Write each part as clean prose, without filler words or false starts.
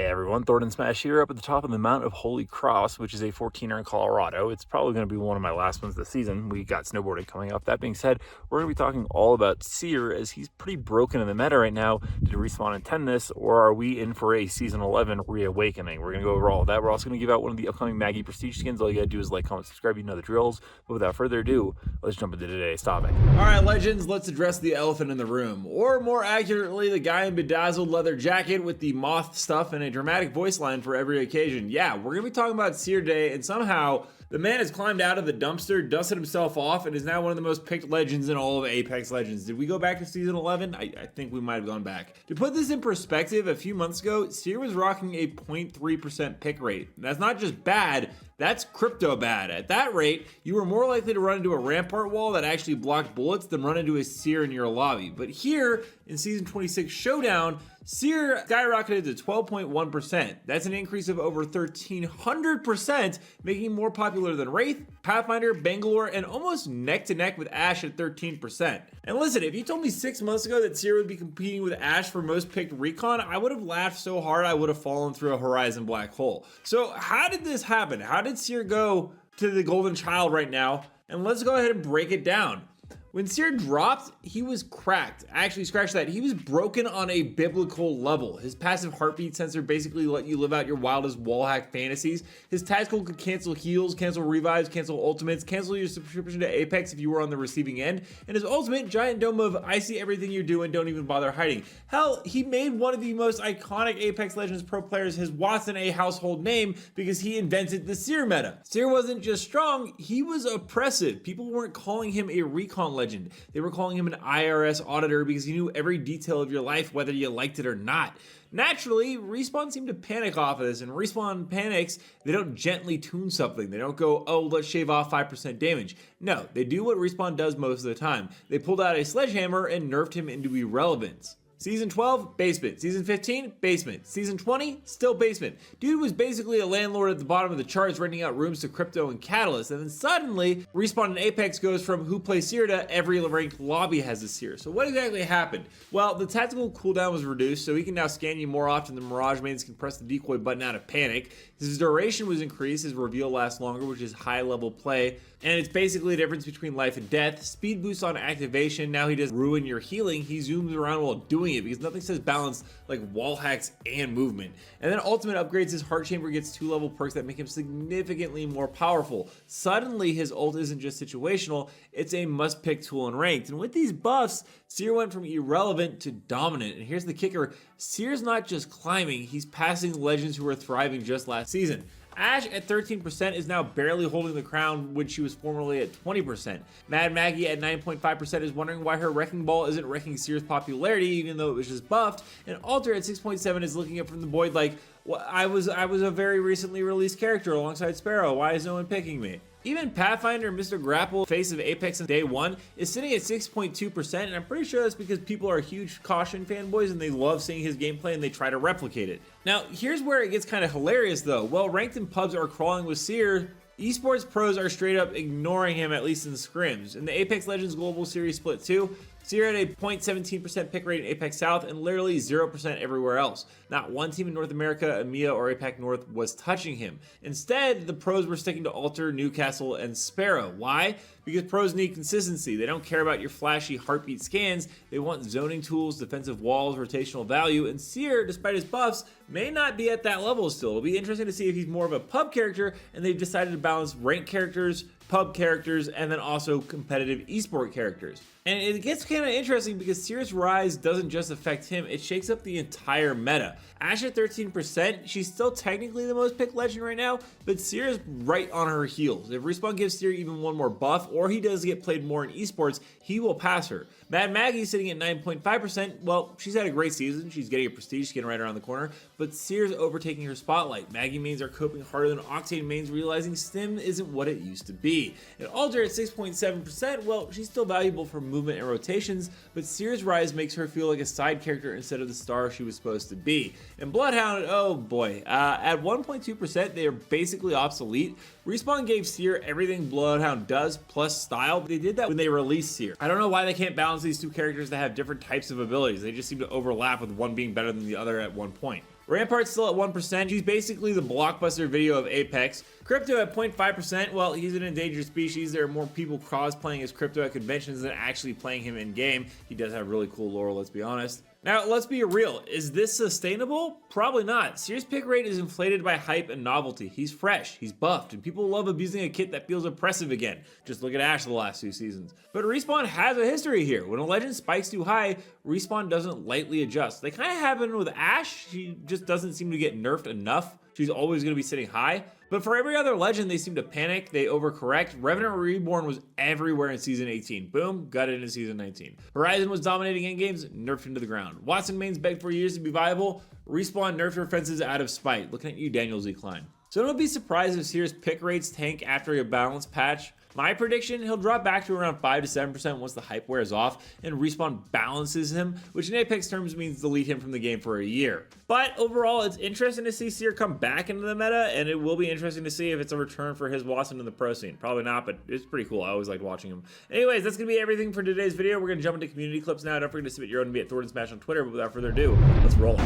Everyone, Thornton Smash here up at the top of the Mount of Holy Cross, which is a 14er in Colorado. It's probably going to be one of my last ones this season. We got snowboarding coming up. That being said, we're going to be talking all about Seer, as he's pretty broken in the meta right now. Did Respawn intend this, or are we in for a Season 11 reawakening? We're going to go over all of that. We're also going to give out one of the upcoming Maggie Prestige skins. All you got to do is like, comment, subscribe. You know the drills. But without further ado, let's jump into today's topic. All right, legends, let's address the elephant in the room, or more accurately, the guy in bedazzled leather jacket with the moth stuff and a dramatic voice line for every occasion. Yeah, we're gonna be talking about Seer today, and somehow the man has climbed out of the dumpster, dusted himself off, and is now one of the most picked legends in all of Apex Legends. Did we go back to Season 11? I think we might have gone back. To put this in perspective, a few months ago, Seer was rocking a 0.3% pick rate. That's not just bad, that's crypto bad. At that rate, you were more likely to run into a rampart wall that actually blocked bullets than run into a Seer in your lobby. But here, in Season 26 Showdown, Seer skyrocketed to 12.1%. That's an increase of over 1,300%, making him more popular than Wraith, Pathfinder, Bangalore, and almost neck to neck with Ashe at 13%. And listen, if you told me 6 months ago that Seer would be competing with Ashe for most picked Recon, I would have laughed so hard I would have fallen through a horizon black hole. So how did this happen? How did Seer go to the golden child right now? And let's go ahead and break it down. When Seer dropped, he was cracked. Actually, scratch that. He was broken on a biblical level. His passive heartbeat sensor basically let you live out your wildest wallhack fantasies. His tactical could cancel heals, cancel revives, cancel ultimates, cancel your subscription to Apex if you were on the receiving end. And his ultimate, giant dome of I see everything you're doing, don't even bother hiding. Hell, he made one of the most iconic Apex Legends pro players, his Watson, a household name because he invented the Seer meta. Seer wasn't just strong, he was oppressive. People weren't calling him a Recon Legend. They were calling him an IRS auditor because he knew every detail of your life, whether you liked it or not. Naturally, Respawn seemed to panic off of this, and Respawn panics, they don't gently tune something. They don't go, oh, let's shave off 5% damage. No, they do what Respawn does most of the time. They pulled out a sledgehammer and nerfed him into irrelevance. Season 12, basement. Season 15, basement. Season 20, still basement. Dude was basically a landlord at the bottom of the charts renting out rooms to Crypto and Catalyst, and then suddenly, Respawn and Apex goes from who plays Seer to every ranked lobby has a Seer. So what exactly happened? Well, the tactical cooldown was reduced, so he can now scan you more often than Mirage mains can press the decoy button out of panic. His duration was increased, his reveal lasts longer, which is high level play, and it's basically the difference between life and death. Speed boost on activation, now he does ruin your healing. He zooms around while doing it because nothing says balance like wall hacks and movement. And then ultimate upgrades, his heart chamber gets 2 level perks that make him significantly more powerful. Suddenly his ult isn't just situational, it's a must pick tool in ranked. And with these buffs, Seer went from irrelevant to dominant. And here's the kicker, Seer's not just climbing, he's passing legends who were thriving just last season. Ashe at 13% is now barely holding the crown when she was formerly at 20%. Mad Maggie at 9.5% is wondering why her Wrecking Ball isn't wrecking Seer's popularity even though it was just buffed. And Alter at 6.7 is looking up from the void like, well, I was a very recently released character alongside Sparrow, why is no one picking me? Even Pathfinder, Mr. Grapple, face of Apex in day 1, is sitting at 6.2%, and I'm pretty sure that's because people are huge Caution fanboys and they love seeing his gameplay and they try to replicate it. Now, here's where it gets kind of hilarious though. While ranked in pubs are crawling with Seer, esports pros are straight up ignoring him, at least in scrims. In the Apex Legends Global Series Split 2, Seer had a 0.17% pick rate in Apex South and literally 0% everywhere else. Not one team in North America, EMEA, or APAC North was touching him. Instead, the pros were sticking to Alter, Newcastle, and Sparrow. Why? Because pros need consistency. They don't care about your flashy heartbeat scans. They want zoning tools, defensive walls, rotational value, and Seer, despite his buffs, may not be at that level still. It'll be interesting to see if he's more of a pub character, and they've decided to balance ranked characters, pub characters, and then also competitive esport characters. And it gets kind of interesting because Seer's rise doesn't just affect him, it shakes up the entire meta. Ashe at 13%, she's still technically the most picked legend right now, but Seer is right on her heels. If Respawn gives Seer even one more buff, or he does get played more in esports, he will pass her. Mad Maggie sitting at 9.5%, well, she's had a great season, she's getting a prestige skin right around the corner, but Seer's overtaking her spotlight. Maggie mains are coping harder than Octane mains, realizing Stim isn't what it used to be. And Alter at 6.7%, well, she's still valuable for movement and rotations, but Seer's rise makes her feel like a side character instead of the star she was supposed to be. And Bloodhound, oh boy, at 1.2%, they are basically obsolete. Respawn gave Seer everything Bloodhound does, plus style. They did that when they released Seer. I don't know why they can't balance these two characters that have different types of abilities. They just seem to overlap with one being better than the other at one point. Rampart's still at 1%. He's basically the blockbuster video of Apex. Crypto at 0.5%. Well, he's an endangered species. There are more people cosplaying as Crypto at conventions than actually playing him in game. He does have really cool lore, let's be honest. Now, let's be real. Is this sustainable? Probably not. Seer's pick rate is inflated by hype and novelty. He's fresh, he's buffed, and people love abusing a kit that feels oppressive again. Just look at Ashe the last 2 seasons. But Respawn has a history here. When a legend spikes too high, Respawn doesn't lightly adjust. They kind of happen with Ashe. She just doesn't seem to get nerfed enough. She's always going to be sitting high. But for every other legend, they seem to panic, they overcorrect. Revenant Reborn was everywhere in Season 18. Boom, gutted in Season 19. Horizon was dominating in games, nerfed into the ground. Watson mains begged for years to be viable. Respawn nerfed her fences out of spite. Looking at you, Daniel Z. Klein. So don't be surprised if Seer's pick rates tank after a balance patch. My prediction, he'll drop back to around 5 to 7% once the hype wears off and Respawn balances him, which in Apex terms means delete him from the game for a year. But overall, it's interesting to see Seer come back into the meta, and it will be interesting to see if it's a return for his Watson in the pro scene. Probably not, but it's pretty cool. I always liked watching him. Anyways, that's going to be everything for today's video. We're going to jump into community clips now. Don't forget to submit your own and be at Thornton Smash on Twitter, but without further ado, let's roll. Un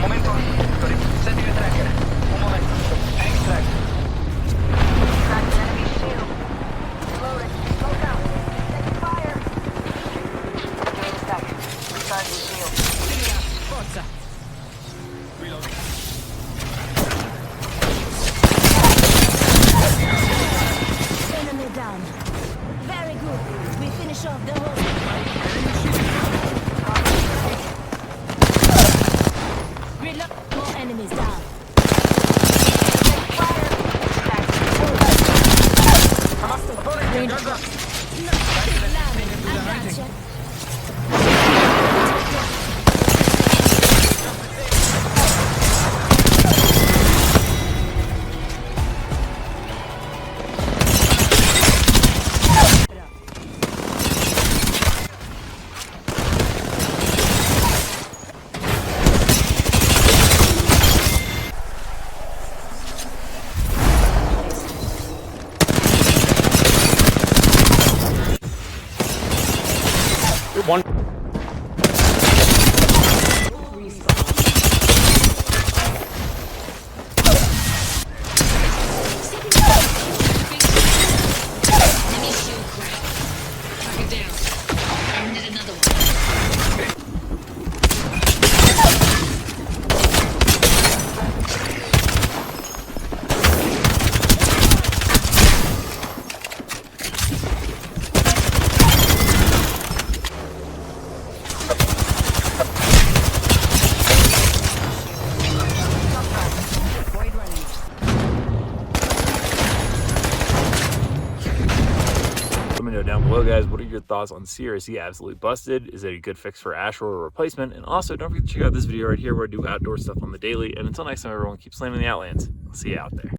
momento, set your tracker. Un momento. Extract. Cracked an enemy shield. Reloading. Slow down. Take fire. Give me a second. Recharge the shield. Forza. Reloading. Enemy down. Very good. We finish off the whole. Reload. More enemies down. Ranger. I gotcha. One. Let me know down below, guys, what are your thoughts on Seer? Is he absolutely busted? Is it a good fix for Ashe or a replacement? And also, don't forget to check out this video right here where I do outdoor stuff on the daily. And until next time, everyone, keep slamming the Outlands. I'll see you out there.